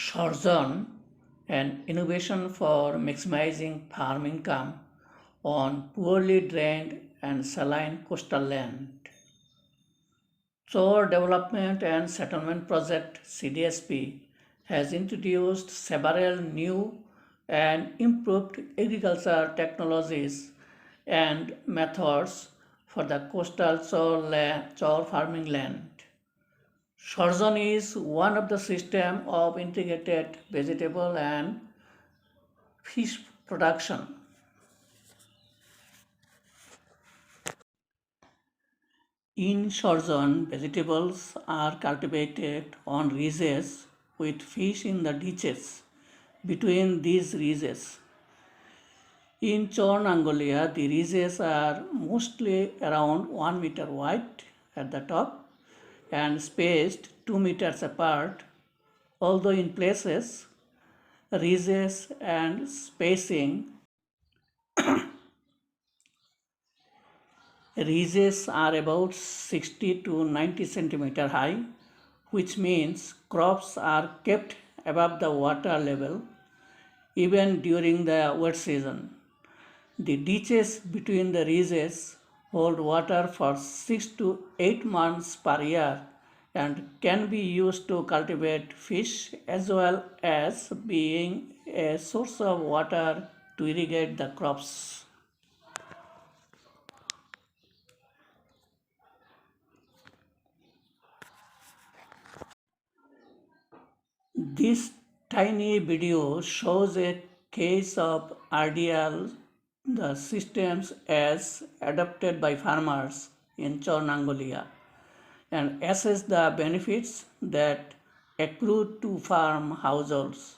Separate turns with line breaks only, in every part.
Shorzone, an innovation for maximizing farm income on poorly drained and saline coastal land. Chor Development and Settlement Project CDSP has introduced several new and improved agriculture technologies and methods for the coastal chor farming land. Shorzone is one of the system of integrated vegetable and fish production. In Shorzone, vegetables are cultivated on ridges with fish in the ditches between these ridges. In Chor Angolia, the ridges are mostly around 1 meter wide at the top and spaced 2 meters apart, although in places, ridges and spacing ridges are about 60 to 90 centimeter high, which means crops are kept above the water level even during the wet season. The ditches between the ridges hold water for 6 to 8 months per year and can be used to cultivate fish as well as being a source of water to irrigate the crops. This tiny video shows a case of RDL, the systems as adopted by farmers in Chor Angolia, and assess the benefits that accrue to farm households.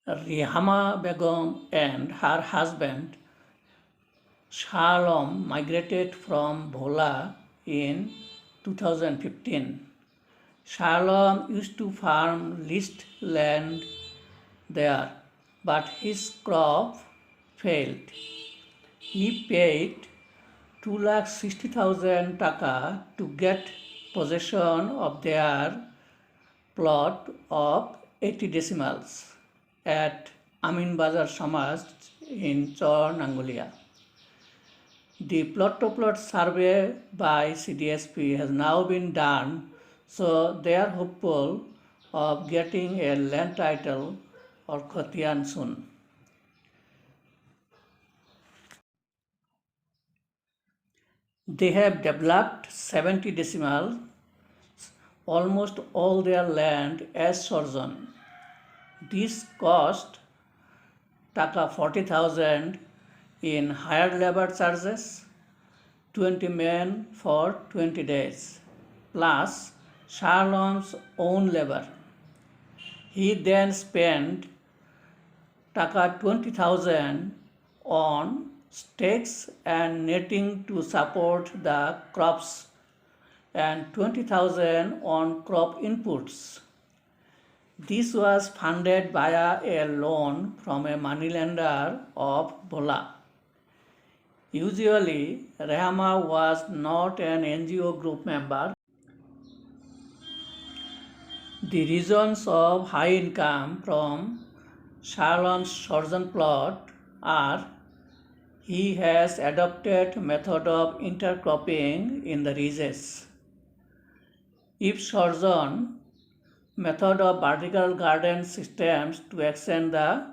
Rihama Begum and her husband Shalom migrated from Bhola in 2015. Shalom used to farm leased land there, but his crop failed. He paid 2,60,000 taka to get possession of their plot of 80 decimals at Amin Bazar Samaj in Chor Angolia. The plot-to-plot survey by CDSP has now been done, so they are hopeful of getting a land title or khatian soon. They have developed 70 decimals, almost all their land as Shorzone. This cost taka 40,000 in hired labor charges, 20 men for 20 days, plus Shalom's own labor. He then spent taka 20,000 on stakes and netting to support the crops and 20,000 on crop inputs. This was funded via a loan from a moneylender of Bhola. Usually, Rehama was not an NGO group member. The reasons of high income from Shalom's Shorzone plot are he has adopted method of intercropping in the ridges. If Shorzone method of vertical garden systems to extend the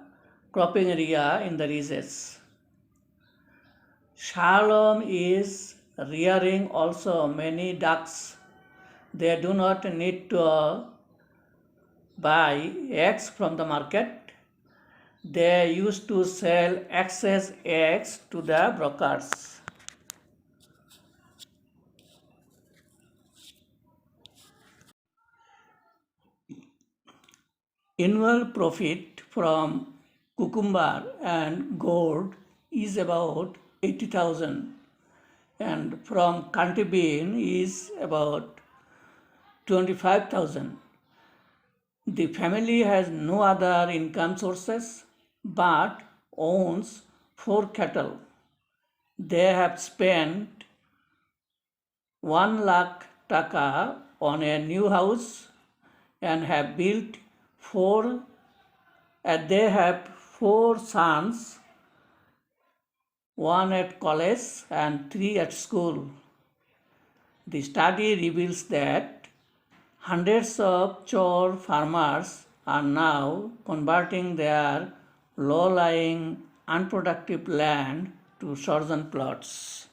cropping area in the ridges. Shalom is rearing also many ducks. They do not need to buy eggs from the market. They used to sell excess eggs to the brokers. Annual profit from cucumber and gourd is about 80,000 and from country bean is about 25,000. The family has no other income sources but owns 4 cattle. They have spent 1 lakh taka on a new house and have built four, and they have four sons, one at college and three at school. The study reveals that hundreds of Chor farmers are now converting their low-lying, unproductive land to surgeon plots.